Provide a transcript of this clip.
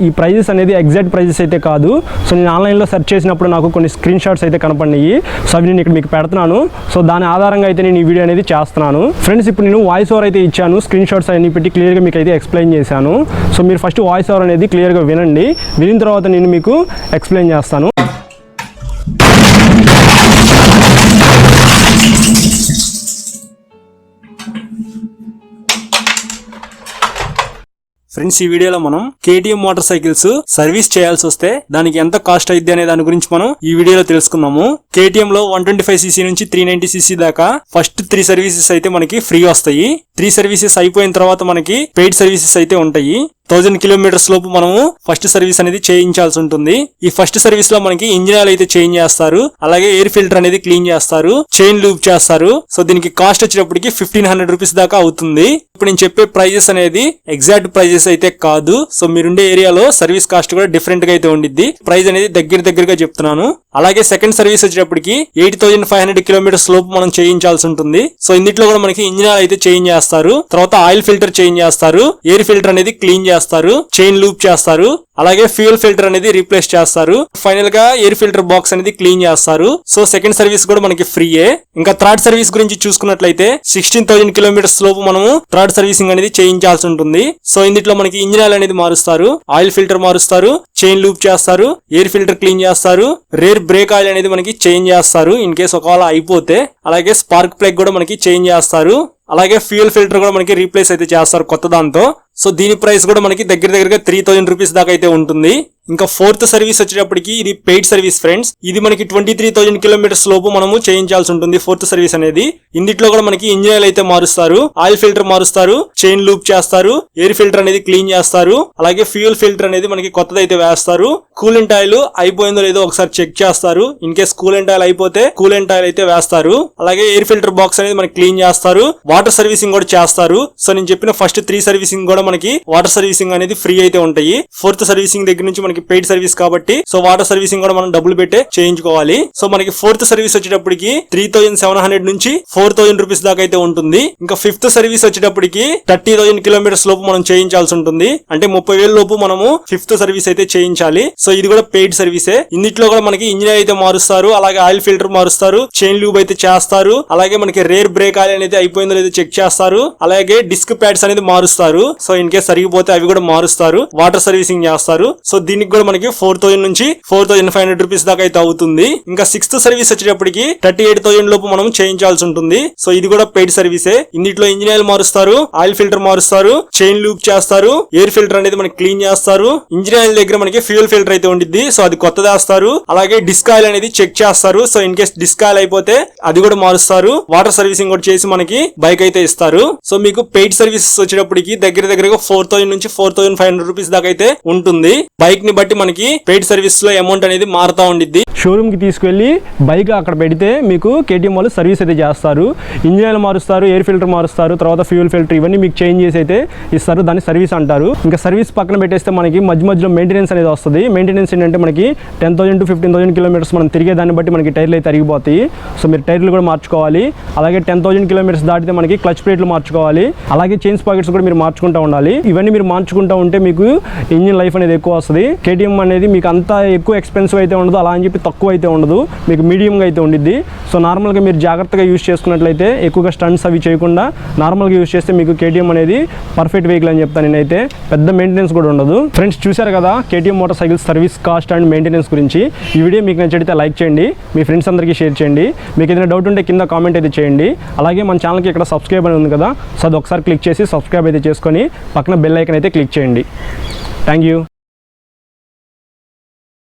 ఈ ప్రైజెస్ అనేది exact prices అయితే కాదు. సో నేను ఆన్లైన్లో సెర్చ్ చేసినప్పుడు నాకు కొన్ని స్క్రీన్ షాట్స్ అయితే కనపడినాయి. సో అవి నేను ఇక్కడ మీకు పెడుతున్నాను. సో దాని ఆధారంగా అయితే నేను ఈ వీడియో అనేది చేస్తున్నాను. ఫ్రెండ్స్, ఇప్పుడు నేను వాయిస్ ఓవర్ అయితే ఇచ్చాను, స్క్రీన్ షాట్స్ అన్ని పెట్టి క్లియర్గా మీకు అయితే ఎక్స్ప్లెయిన్ చేశాను. సో మీరు ఫస్ట్ వాయిస్ ఓవర్ అనేది క్లియర్గా వినండి. వినిన తర్వాత నేను మీకు ఎక్స్ప్లెయిన్ చేస్తాను. ఫ్రెండ్స్, ఈ వీడియోలో మనం KTM మోటార్ సైకిల్స్ సర్వీస్ చేయాల్సి వస్తే దానికి ఎంత కాస్ట్ అయింది అనే దాని గురించి మనం ఈ వీడియోలో తెలుసుకుందాము. KTM లో 125cc నుంచి 390cc దాకా ఫస్ట్ 3 సర్వీసెస్ అయితే మనకి ఫ్రీ వస్తాయి. 3 సర్వీసెస్ అయిపోయిన తర్వాత మనకి పెయిడ్ సర్వీసెస్ అయితే ఉంటాయి. 1000 కిలోమీటర్స్ లోపు మనము ఫస్ట్ సర్వీస్ అనేది చేయించాల్సి ఉంటుంది. ఈ ఫస్ట్ సర్వీస్ లో మనకి ఇంజిన్ ఆయిల్ అయితే చేంజ్ చేస్తారు, అలాగే ఎయిర్ ఫిల్టర్ అనేది క్లీన్ చేస్తారు, చైన్ లూప్ చేస్తారు. సో దీనికి కాస్ట్ వచ్చేటప్పటికి 1500 రూపీస్ దాకా అవుతుంది. ఇప్పుడు నేను చెప్పే ప్రైజెస్ అనేది ఎగ్జాక్ట్ ప్రైజెస్ అయితే కాదు. సో మీరుండే ఏరియాలో సర్వీస్ కాస్ట్ కూడా డిఫరెంట్ గా అయితే ఉండిద్ది. ప్రైస్ అనేది దగ్గరగా చెప్తున్నాను. అలాగే సెకండ్ సర్వీస్ వచ్చేటప్పటికి 8500 కిలోమీటర్స్ లోపు మనం చేయించాల్సి ఉంటుంది. సో ఇందులో కూడా మనకి ఇంజిన్ ఆయిల్ అయితే చేంజ్ చేస్తారు, తర్వాత ఆయిల్ ఫిల్టర్ చేంజ్ చేస్తారు, ఎయిర్ ఫిల్టర్ అనేది క్లీన్ చేస్తారు, చైన్ లూప్ చేస్తారు, అలాగే ఫ్యూయల్ ఫిల్టర్ అనేది రీప్లేస్ చేస్తారు, ఫైనల్ గా ఎయిర్ ఫిల్టర్ బాక్స్ అనేది క్లీన్ చేస్తారు. సో సెకండ్ సర్వీస్ కూడా మనకి ఫ్రీయే. ఇంకా థర్డ్ సర్వీస్ గురించి చూసుకున్నట్లయితే 16000 కిలోమీటర్స్ లోపు మనము థర్డ్ సర్వీసింగ్ అనేది చేయించాల్సి ఉంటుంది. సో ఇందులో మనకి ఇంజిన్ ఆయిల్ అనేది మారుస్తారు, ఆయిల్ ఫిల్టర్ మారుస్తారు, చైన్ లూప్ చేస్తారు, ఎయిర్ ఫిల్టర్ క్లీన్ చేస్తారు, రేర్ బ్రేక్ ఆయిల్ అనేది మనకి చేంజ్ చేస్తారు ఇన్ కేసు ఒకవేళ అయిపోతే, అలాగే స్పార్క్ ప్లగ్ కూడా మనకి చేంజ్ చేస్తారు, అలాగే ఫ్యూయల్ ఫిల్టర్ కూడా మనకి రీప్లేస్ అయితే చేస్తారు కొత్త దాంతో. సో దీని ప్రైస్ కూడా మనకి దగ్గరగా 3000 రూపీస్ దాకా అయితే ఉంటుంది. ఇంకా ఫోర్త్ సర్వీస్ వచ్చేటప్పటికి ఇది పెయిడ్ సర్వీస్ ఫ్రెండ్స్. ఇది మనకి 23000 కిలోమీటర్స్ లోపు మనము చేయించాల్సి ఉంటుంది ఫోర్త్ సర్వీస్ అనేది. ఇందులో కూడా మనకి ఇంజిన్ ఆయిల్ అయితే మారుస్తారు, ఆయిల్ ఫిల్టర్ మారుస్తారు, చైన్ లూప్ చేస్తారు, ఎయిర్ ఫిల్టర్ అనేది క్లీన్ చేస్తారు, అలాగే ఫ్యూయల్ ఫిల్టర్ అనేది మనకి కొత్తదైతే వేస్తారు, కూలెంట్ ఆయిల్ అయిపోయిందో లేదో ఒకసారి చెక్ చేస్తారు. ఇన్ కేస్ కూలెంట్ ఆయిల్ అయిపోతే కూలెంట్ ఆయిల్ అయితే వేస్తారు, అలాగే ఎయిర్ ఫిల్టర్ బాక్స్ అనేది మనకి క్లీన్ చేస్తారు, వాటర్ సర్వీసింగ్ కూడా చేస్తారు. సో నేను చెప్పిన ఫస్ట్ 3 సర్వీసింగ్ కూడా మనకి వాటర్ సర్వీసింగ్ అనేది ఫ్రీ అయితే ఉంటాయి. ఫోర్త్ సర్వీసింగ్ దగ్గర నుంచి మనకి పెయిడ్ సర్వీస్ కాబట్టి సో వాటర్ సర్వీసింగ్ కూడా మనం డబ్బులు పెట్టే చేయించుకోవాలి. సో మనకి ఫోర్త్ సర్వీస్ వచ్చేటప్పటికి 3700 నుంచి 4000 రూపీస్ దాకా అయితే ఉంటుంది. ఇంకా ఫిఫ్త్ సర్వీస్ వచ్చేటప్పటికి 30000 కిలోమీటర్స్ లోపు మనం చేయించాల్సి ఉంటుంది. అంటే 30,000 లోపు మనము ఫిఫ్త్ సర్వీస్ అయితే చేయించాలి. సో ఇది కూడా పెయిడ్ సర్వీసే. ఇందులో కూడా మనకి ఇంజిన్ అయితే మారుస్తారు, అలాగే ఆయిల్ ఫిల్టర్ మారుస్తారు, చైన్ లూబ్ అయితే చేస్తారు, అలాగే మనకి రేర్ బ్రేక్ ఆయిల్ అనేది అయిపోయిందో లేదో చెక్ చేస్తారు, అలాగే డిస్క్ ప్యాడ్స్ అనేది మారుస్తారు. సో ఇన్ కేస్ సరిగిపోతే అవి కూడా మారుస్తారు, వాటర్ సర్వీసింగ్ చేస్తారు. సో దీనికి కూడా మనకి 4000 నుంచి 4500 రూపీస్ దాకా అయితే అవుతుంది. ఇంకా సిక్స్త్ సర్వీస్ వచ్చేటప్పటికి 38000 లోపు మనం చేయించాల్సి ఉంటుంది. సో ఇది కూడా పెయిడ్ సర్వీసే. ఇందులో ఇంజిన్ ఆయిల్ మారుస్తారు, ఆయిల్ ఫిల్టర్ మారుస్తారు, చైన్ లూప్ చేస్తారు, ఎయిర్ ఫిల్టర్ అనేది మనకి క్లీన్ చేస్తారు, ఇంజిన్ ఆయిల్ దగ్గర మనకి ఫ్యూయల్ ఫిల్టర్ అయితే ఉండిద్ది. సో అది కొత్తది వేస్తారు, అలాగే డిస్క్ ఆయిల్ అనేది చెక్ చేస్తారు. So in case disc oil అయిపోతే అది కూడా మారుస్తారు, వాటర్ సర్వీసింగ్ కూడా చేసి మనకి బైక్ అయితే ఇస్తారు. సో మీకు పెయిడ్ సర్వీసెస్ వచ్చేటప్పటికి దగ్గరగా 4000 నుంచి 4500 రూపీస్ దాకా అయితే ఉంటుంది. బైక్ ని బట్టి మనకి పెయిడ్ సర్వీస్ లో అమౌంట్ అనేది మారుతా ఉండిద్ది. షోరూమ్ కి తీసుకెళ్లి బైక్ అక్కడ పెడితే మీకు KTM వాళ్ళు సర్వీస్ అయితే చేస్తారు, ఇంజిన్ ఆయిల్ మారుస్తారు, ఎయిర్ ఫిల్టర్ మారుస్తారు, తర్వాత ఫ్యూయల్ ఫిల్టర్ ఇవన్నీ మీకు చేంజ్ చేసి అయితే ఇస్తారు. దాన్ని సర్వీస్ అంటారు. ఇంకా సర్వీస్ పక్కన పెట్టేస్తే మనకి మధ్యలో మెయింటెనెన్స్ అనేది వస్తుంది. మెయింటెనెన్స్ ఏంటంటే మనకి 10,000 to 15,000 కిలోమీటర్స్ మనం తిరిగే దాన్ని బట్టి మనకి టైర్లు అయితే అరిగిపోతాయి. సో మీరు టైర్లు కూడా మార్చుకోవాలి. అలాగే 10,000 కిలోమీటర్స్ దాటితే మనకి క్లచ్ ప్లేట్లు మార్చుకోవాలి, అలాగే చైన్స్ పాకెట్స్ కూడా మీరు మార్చుకుంటూ ఉండాలి. ఇవన్నీ మీరు మార్చుకుంటూ ఉంటే మీకు ఇంజిన్ లైఫ్ అనేది ఎక్కువ వస్తుంది. KTM అనేది మీకు అంత ఎక్కువ ఎక్స్పెన్సివ్ అయితే ఉండదు, అలా అని చెప్పి తక్కువ అయితే ఉండదు, మీకు మీడియంగా అయితే ఉండిద్ది. సో నార్మల్గా మీరు జాగ్రత్తగా యూజ్ చేసుకున్నట్లయితే, ఎక్కువగా స్టంట్స్ అవి చేయకుండా నార్మల్గా యూజ్ చేస్తే మీకు KTM అనేది పర్ఫెక్ట్ వెహికల్ అని చెప్తాను నేనైతే. పెద్ద మెయింటెనెన్స్ కూడా ఉండదు. ఫ్రెండ్స్, చూశారు కదా KTM motor cycle service cost and maintenance గురించి. ఈ వీడియో మీకు నచ్చితే లైక్ చేయండి, మీ ఫ్రెండ్స్ అందరికీ షేర్ చేయండి. మీకు ఏదైనా డౌట్ ఉంటే కింద కామెంట్ అయితే చేయండి. అలాగే మన ఛానల్కి ఇక్కడ సబ్స్క్రైబ్ అని ఉంది కదా, సో అది ఒకసారి క్లిక్ చేసి సబ్స్క్రైబ్ అయితే చేసుకొని పక్కన బెల్ ఐకాన్ అయితే క్లిక్ చేయండి. Thank you.